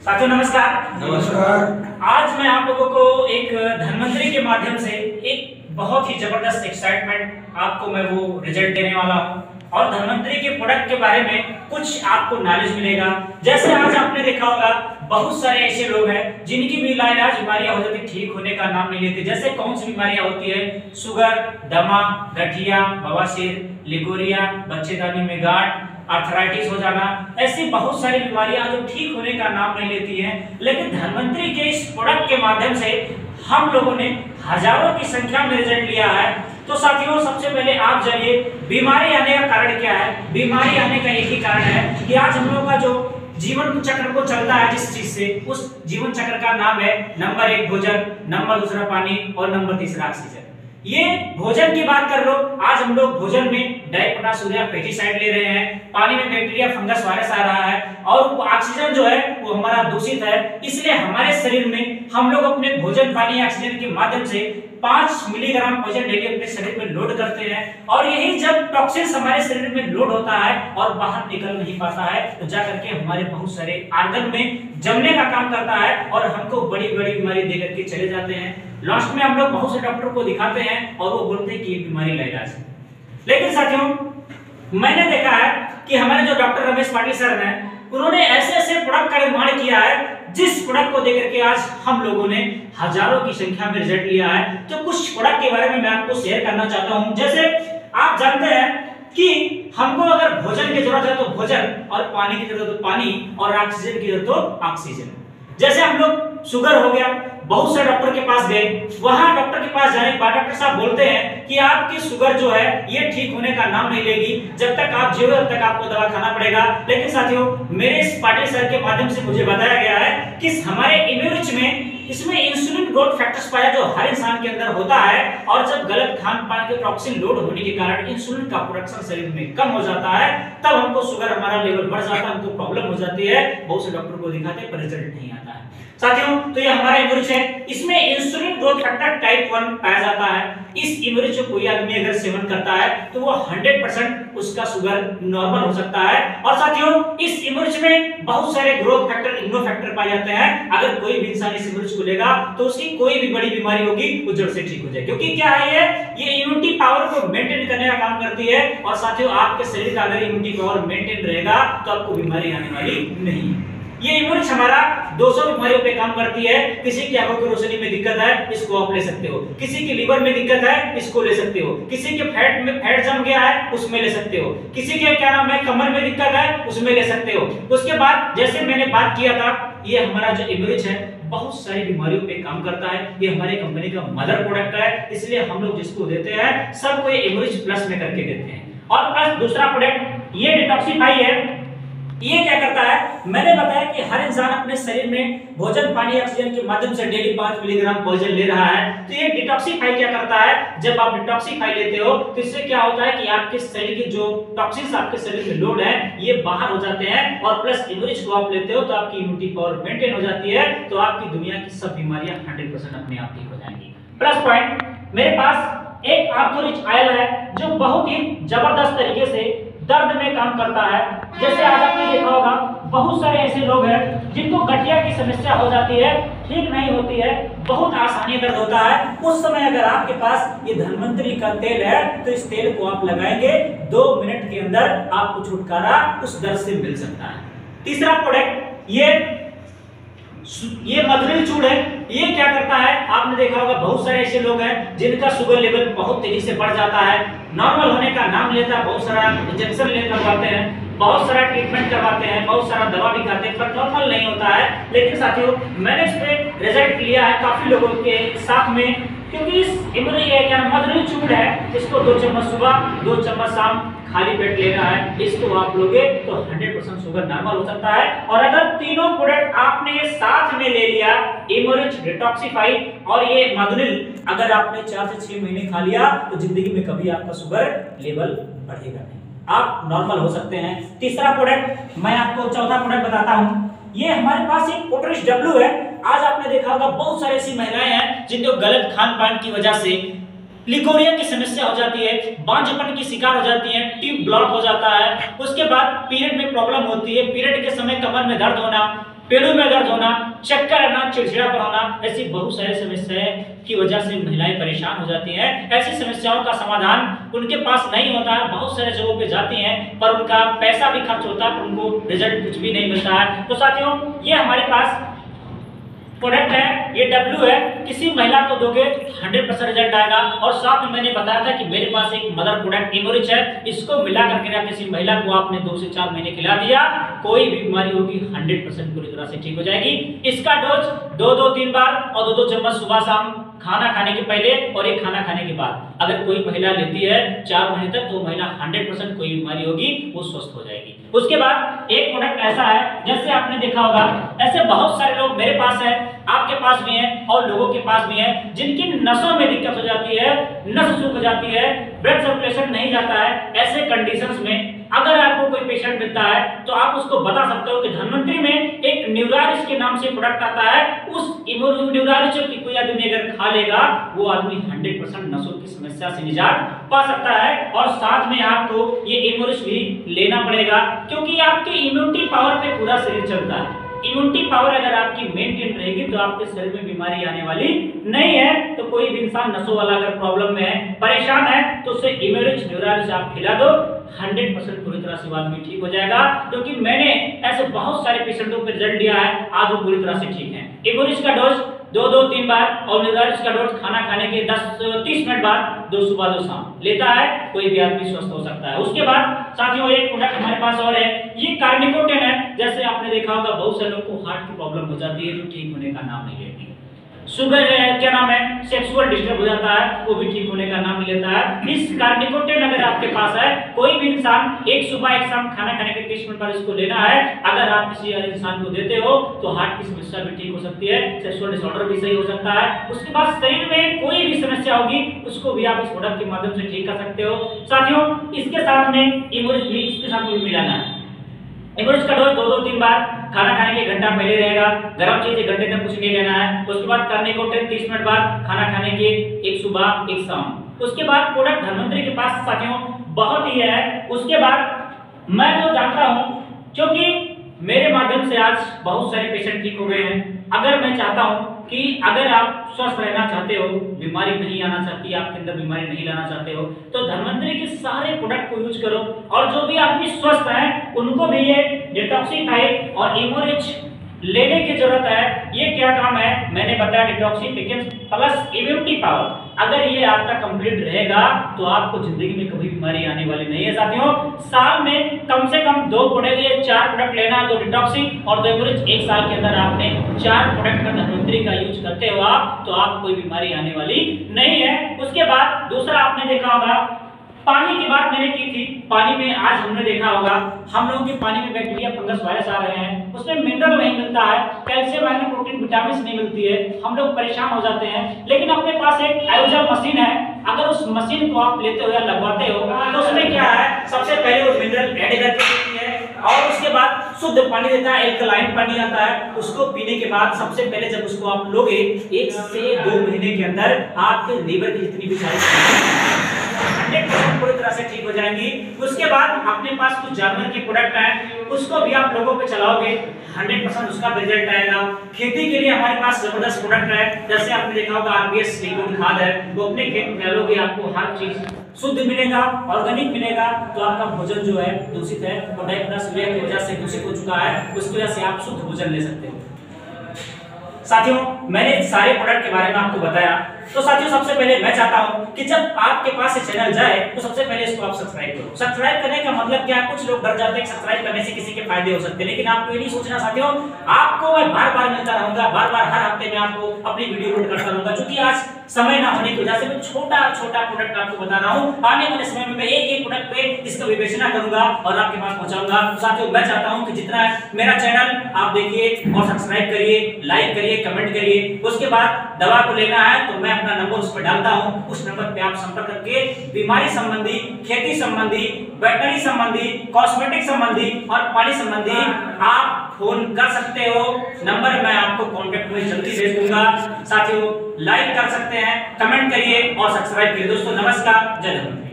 साथियों नमस्कार। नमस्कार। आज मैं आप लोगों को एक धन्वंतरी के माध्यम से एक बहुत ही जबरदस्त एक्साइटमेंट आपको मैं वो रिजल्ट देने वाला हूँ और धन्वंतरी के प्रोडक्ट के बारे में कुछ आपको नॉलेज मिलेगा। जैसे आज आपने देखा होगा बहुत सारे ऐसे लोग हैं जिनकी भी इलाज बीमारियां हो जाती ठीक होने का नाम नहीं लेते। जैसे कौन सी बीमारियां होती है? शुगर, दमा, गठिया, बवासीर, लिकोरिया, बच्चेदानी में गांठ, आर्थराइटिस हो जाना, ऐसी बहुत सारी बीमारियां जो ठीक होने का नाम नहीं लेती हैं। लेकिन धन्वंतरी के इस प्रोडक्ट के माध्यम से हम लोगों ने हजारों की संख्या में रिजल्ट लिया है। तो साथियों सबसे पहले आप जानिए बीमारी आने का कारण क्या है। बीमारी आने का एक ही कारण है कि आज हम लोगों का जो जीवन चक्र को चलता है जिस चीज से, उस जीवन चक्र का नाम है नंबर 1 भोजन, नंबर 2 पानी और नंबर 3 ऑक्सीजन। ये भोजन की बात कर लो, आज हम लोग भोजन में डाइपोटास यूरिया पेस्टिसाइड ले रहे हैं, पानी में बैक्टीरिया फंगस वायरस आ रहा है और ऑक्सीजन जो है वो हमारा दूषित है। इसलिए हमारे शरीर में हम लोग अपने भोजन, पानी, ऑक्सीजन के माध्यम से 5 मिलीग्राम पॉइजन डेली अपने शरीर में लोड करते हैं और यही जब टॉक्सिन्स हमारे शरीर में लोड होता है और बाहर निकल नहीं पाता है तो जाकर के हमारे बहुत सारे आर्गन में जमने का काम करता है और हमको बड़ी बड़ी बीमारी दे करके चले जाते हैं। लास्ट में हम लोग बहुत से डॉक्टर को दिखाते हैं और वो बोलते हैं कि ये बीमारी लाइलाज है। लेकिन साथियों मैंने देखा है कि हमारे जो डॉक्टर रमेश पाटिल सर हैं उन्होंने ऐसे ऐसे प्रोडक्ट का निर्माण किया है जिस प्रोडक्ट को देकर के आज हम लोगों ने हजारों की संख्या में रिजल्ट लिया है। तो कुछ प्रोडक्ट के बारे में मैं आपको शेयर करना चाहता हूं। जैसे आप जानते हैं कि हमको अगर भोजन की जरूरत है तो भोजन, और पानी की जरूरत है तो पानी, और ऑक्सीजन की जरूरत तो ऑक्सीजन। जैसे हम लोग शुगर हो गया, बहुत से डॉक्टर के पास गए, वहां डॉक्टर के पास जाने के बाद डॉक्टर साहब बोलते हैं कि आपकी शुगर जो है ये ठीक होने का नाम नहीं लेगी, जब तक आप जियो तब तक आपको दवा खाना पड़ेगा। लेकिन साथियों मेरे इस पाटिल सर के माध्यम से मुझे बताया गया है कि हमारे इम्यूनिच में इसमें इंसुलिन ग्रोथ फैक्टर्स पाया जो हर इंसान के अंदर होता है और जब गलत खान पान के टॉक्सिन लोड होने के कारण इंसुलिन का प्रोडक्शन शरीर में कम हो जाता है, तब हमको शुगर हमारा लेवल बढ़ जाता है, हमको प्रॉब्लम हो जाती है। बहुत से डॉक्टर को दिखाते हैं पर रिजल्ट नहीं आता है। साथियों तो ये हमारा इम्यूनिच है, इसमें इंसुलिन ग्रोथ फैक्टर टाइप 1 पाया जाता है। इस इम्यूनिच को कोई आदमी अगर सेवन करता है तो वो 100% उसका शुगर नॉर्मल हो सकता है। और साथियों इस इम्यूनिच में बहुत सारे ग्रोथ फैक्टर, इम्यूनो फैक्टर पाए जाते हैं। अगर कोई भी इंसान इस इम्यूनिच को लेगा तो उसकी कोई भी बड़ी बीमारी होगी वो जड़ से ठीक हो जाएगी। क्योंकि क्या है ये इम्यूनिटी पावर को मेंटेन करने का काम करती है। और साथियों आपके शरीर का अगर इम्यूनिटी पावर मेंटेन रहेगा तो आपको बीमारी आने वाली नहीं है। ये इम्यूनिट हमारा 200 बीमारियों पे काम करती है। किसी की आंखों की रोशनी में दिक्कत है, इसको आप ले सकते हो। किसी की लीवर में दिक्कत है, इसको ले सकते हो। किसी के फैट जम गया है, उसमें ले सकते हो। किसी के क्या नाम है कमर में दिक्कत है, उसमें ले सकते हो। उसके बाद जैसे मैंने बात किया था, ये हमारा जो इम्यूनिट है बहुत सारी बीमारियों पे काम करता है। ये हमारी कंपनी का मदर प्रोडक्ट है, इसलिए हम लोग जिसको देते हैं सबको ये इम्यूनिट प्लस में करके देते हैं। और प्लस दूसरा प्रोडक्ट ये डिटॉक्सिफाई है। ये क्या करता है, मैंने बताया कि हर इंसान अपने शरीर में भोजन, पानी, ऑक्सीजन के माध्यम से डेली 5 मिलीग्राम पॉइजन ले रहा है। तो ये डिटॉक्सिफाई क्या करता है, जब आप डिटॉक्सिफाई लेते हो तो इससे क्या होता है कि आपके शरीर की जो टॉक्सिन्स आपके शरीर में लोड है ये बाहर हो जाते हैं। और प्लस इम्यूनिटी को आप लेते हो तो आपकी इम्यूनिटी पावर मेंटेन हो जाती है। तो आपकी दुनिया की सब बीमारियां 100% अपने आप ठीक हो जाएंगी। प्लस पॉइंट, मेरे पास एक आर्थोरिच ऑयल है जो बहुत ही जबरदस्त तरीके से दर्द में काम करता है। जैसे आज आपने देखा होगा बहुत सारे ऐसे लोग हैं जिनको गठिया की समस्या हो जाती है, ठीक नहीं होती है, बहुत आसानी दर्द होता है। उस समय अगर आपके पास ये धन्वंतरी का तेल है तो इस तेल को आप लगाएंगे 2 मिनट के अंदर आपको छुटकारा उस दर्द से मिल सकता है। तीसरा प्रोडक्ट ये मधुरिल चूर्ण है। ये क्या करता है, आपने देखा होगा बहुत सारे ऐसे लोग हैं जिनका शुगर लेवल बहुत तेजी से बढ़ जाता है, नॉर्मल होने का नाम लेता है, बहुत सारा इंजेक्शन लगवाते हैं, बहुत सारा ट्रीटमेंट करवाते हैं, बहुत सारा दवा भी खाते हैं पर नॉर्मल नहीं होता है। लेकिन साथियों मैंने इस पे रिजल्ट लिया है काफी लोगों के साथ में, क्योंकि इस मधुरिल चूर्ण है, इसको 2 चम्मच सुबह 2 चम्मच शाम खाली पेट लेना है। इसको आप लोगे तो 100% शुगर नॉर्मल हो सकता है। और अगर तीनों प्रोडक्ट आपने साथ में ले लिया, इम्यूनिट, डिटॉक्सिफाई और ये मधुरिल, अगर आपने 4 से 6 महीने खा लिया तो जिंदगी में कभी आपका शुगर लेवल बढ़ेगा नहीं, आप नॉर्मल हो सकते हैं। तीसरा प्रोडक्ट मैं आपको, चौथा प्रोडक्ट बताता हूं। ये हमारे पास एक पोटरिश डब्ल्यू है। आज आपने देखा होगा बहुत सारी ऐसी महिलाएं हैं जिनको गलत खान पान की वजह से लिकोरिया की समस्या हो जाती है, बांझपन की शिकार हो जाती है, ट्यूब ब्लॉक हो जाता है, उसके बाद पीरियड में प्रॉब्लम होती है, पीरियड के समय कमर में दर्द होना, पेड़ों में दर्द होना, चक्कर आना, चिड़चिड़ापन होना, ऐसी बहुत सारी समस्याएं की वजह से महिलाएं परेशान हो जाती हैं। ऐसी समस्याओं का समाधान उनके पास नहीं होता है, बहुत सारे जगहों पे जाती हैं पर उनका पैसा भी खर्च होता है पर उनको रिजल्ट कुछ भी नहीं मिलता है। तो साथियों ये हमारे पास प्रोडक्ट है, ये W है, किसी महिला को दोगे 100% रिजल्ट आएगा। और साथ में मैंने बताया था कि मेरे पास एक मदर प्रोडक्ट इमोरिच है, इसको मिला करके आप किसी महिला को आपने 2 से 4 महीने खिला दिया, कोई भी बीमारी होगी 100% पूरी तरह से ठीक हो जाएगी। इसका डोज 2-2-3 बार और 2-2 चम्मच सुबह शाम खाना खाने के पहले और एक खाना खाने के बाद अगर कोई महिला लेती है 4 महीने तक तो महिला 100% कोई बीमारी होगी वो स्वस्थ हो जाएगी। उसके बाद एक प्रोडक्ट ऐसा है, जैसे आपने देखा होगा ऐसे बहुत सारे लोग मेरे पास है, आपके पास भी है और लोगों के पास भी है जिनकी नसों में दिक्कत हो जाती है, नस सूख जाती है, ब्लड सर्कुलेशन नहीं जाता है। ऐसे कंडीशंस में अगर आपको कोई पेशेंट मिलता है तो आप उसको बता सकते हो कि धन्वंतरी में एक न्यूरालिस के नाम से प्रोडक्ट आता है, उस न्यूरालिस की कोई आदमी अगर खा लेगा वो आदमी 100% नसों की समस्या से निजात पा सकता है। और साथ में आपको ये इमोरिस भी लेना पड़ेगा क्योंकि आपकी इम्यूनिटी पावर पे पूरा शरीर चलता है। इम्यूनिटी पावर अगर आपकी मेंटेन रहेगी तो आपके शरीर में बीमारी आने वाली नहीं है। तो कोई भी इंसान नसों वाला अगर प्रॉब्लम में है, परेशान है, तो उसे इमोरिच न्यूरालिस आप खिला दो, 100% पूरी तरह से बात भी ठीक हो जाएगा। क्योंकि मैंने ऐसे बहुत सारे पेशेंटों पे रिजल्ट दिया है, आज वो पूरी तरह से ठीक है। इमोरिच का डोज 2-2-3 बार और न्यूरालिस का डोज खाना खाने के 10-30 मिनट बाद 2 सुबह 2 शाम लेता है, कोई भी आदमी स्वस्थ हो सकता है। उसके बाद साथियों एक प्रोडक्ट हमारे पास और है, ये कार्निकोटेन है। जैसे आपने देखा होगा बहुत से लोगों को हार्ट की प्रॉब्लम हो जाती है जो ठीक होने का नाम नहीं लेती, शुगर है, क्या नाम है, सेक्सुअल डिस्टर्ब हो जाता है वो भी ठीक होने का नाम नहीं लेता है। इस कार्निकोटेन अगर आपके पास है, कोई भी इंसान एक सुबह एक शाम खाना खाने के 30 मिनट बाद इसको लेना है। अगर आप किसी इंसान को देते हो तो हार्ट की समस्या भी ठीक हो सकती है, सेक्सुअल डिसऑर्डर भी सही हो सकता है। उसके बाद शरीर में कोई भी समस्या होगी उसको भी आप इस प्रोडक्ट के माध्यम से ठीक कर सकते हो। साथियों इसके साथ में इमोरिच भी इसके साथ में मिलाना है। इमोरिच का डोज 2-2-3 बार खाना खाने के घंटा पहले रहेगा, गर्म चीज 1 घंटे तक कुछ नहीं लेना है। उसके बाद कार्निकोटेन 30 मिनट बाद खाना खाने के एक सुबह एक शाम। उसके बाद प्रोडक्ट धन्वंतरी के पास साथियों बहुत ही है। उसके बाद मैं जो जानता हूं क्योंकि मेरे माध्यम से आज बहुत सारे पेशेंट ठीक हो गए हैं, अगर मैं चाहता हूं कि अगर आप स्वस्थ रहना चाहते हो, बीमारी नहीं आना चाहती, आपके अंदर बीमारी नहीं लाना चाहते हो तो धन्वंतरी के सारे प्रोडक्ट को यूज करो। और जो भी आदमी स्वस्थ हैं उनको भी ये डिटॉक्सिफाई और इमोरिच लेने की जरूरत है। ये क्या काम है मैंने बताया, डिटॉक्सिफिकेशन प्लस इम्यूनिटी पावर। अगर ये आपका कंप्लीट रहेगा तो आपको जिंदगी में कभी बीमारी आने वाली नहीं है। साथियों साल में कम से कम 2 प्रोडक्ट या 4 प्रोडक्ट लेना है, 2 डिटॉक्सी और 2 इमोरिच। एक साल के अंदर आपने 4 प्रोडक्ट का धन्वंतरी का यूज करते हो आप तो आप कोई बीमारी आने वाली नहीं है। उसके बाद दूसरा आपने देखा होगा पानी की बात मैंने की थी, पानी में आज हमने देखा होगा हम लोगों के पानी में बैक्टीरिया, फंगस, वायरस आ रहे हैं, उसमें मिनरल नहीं मिलता है, कैल्शियम, आयरन, प्रोटीन, विटामिन नहीं मिलती है, हम लोग परेशान हो जाते हैं। लेकिन अपने पास एक आयोजन मशीन है, अगर उस मशीन को आप लेते हो या लगवाते हो तो उसमें क्या है, सबसे पहले वो मिनरल ऐड करके देती है और उसके बाद शुद्ध पानी देता है, एल्कलाइन पानी आता है। उसको पीने के बाद सबसे पहले जब उसको आप लोगे 1 से 2 महीने के अंदर आपके लीवर की जितनी भी सारी 100% पूरी तरह से ठीक हो जाएंगी। उसके बाद अपने पास कुछ जानवर के प्रोडक्ट हैं, उसको भी आप लोगों पे चलाओगे 100% उसका रिजल्ट आएगा। खेती के लिए हमारे पास जबरदस्त प्रोडक्ट है, जैसे आपने देखा होगा आरबीएस लिक्विड खाद है, वो अपने खेत में डालोगे आपको हर चीज शुद्ध मिलेगा, ऑर्गेनिक मिलेगा। तो आपका भोजन जो है दूषित है, पोटाश यूरिया की वजह से दूषित हो चुका है, उसकी वजह से आप शुद्ध भोजन ले सकते हो। साथियों मैंने सारे प्रोडक्ट के बारे में आपको बताया। तो साथियों सबसे पहले मैं चाहता हूं कि जब आपके पास ये चैनल जाए तो सबसे पहले इसको आप सब्सक्राइब करो। सब्सक्राइब करने का मतलब क्या है, कुछ लोग डर जाते हैं कि सब्सक्राइब करने से किसी के फायदे हो सकते हैं, लेकिन आपको ये नहीं सोचना साथियों, आपको मैं बार-बार मिलता रहूंगा, बार-बार हर हफ्ते में आपको अपनी वीडियो अपलोड करता रहूंगा। क्योंकि आज समय ना होने की वजह से मैं छोटा-छोटा प्रोडक्ट आपको बता रहा हूं, आने वाले समय में मैं एक-एक प्रोडक्ट पे इसका विवेचना करूंगा और आपके पास पहुंचाऊंगा। साथियों मैं चाहता हूं कि जितना मेरा चैनल आप देखिए और सब्सक्राइब करिए, लाइक करिए, कमेंट करिए। उसके बाद दवा को लेना है तो मैं अपना नंबर उस पर डालता हूं, उस नंबर पे आप संपर्क करके बीमारी संबंधी, खेती संबंधी, वेटनरी संबंधी, कॉस्मेटिक संबंधी और पानी संबंधी आप फोन कर सकते हो। नंबर मैं आपको कांटेक्ट में जल्दी भेज दूंगा। साथियों लाइक कर सकते हैं, कमेंट करिए और सब्सक्राइब करिए। दोस्तों नमस्कार, जय हिंद।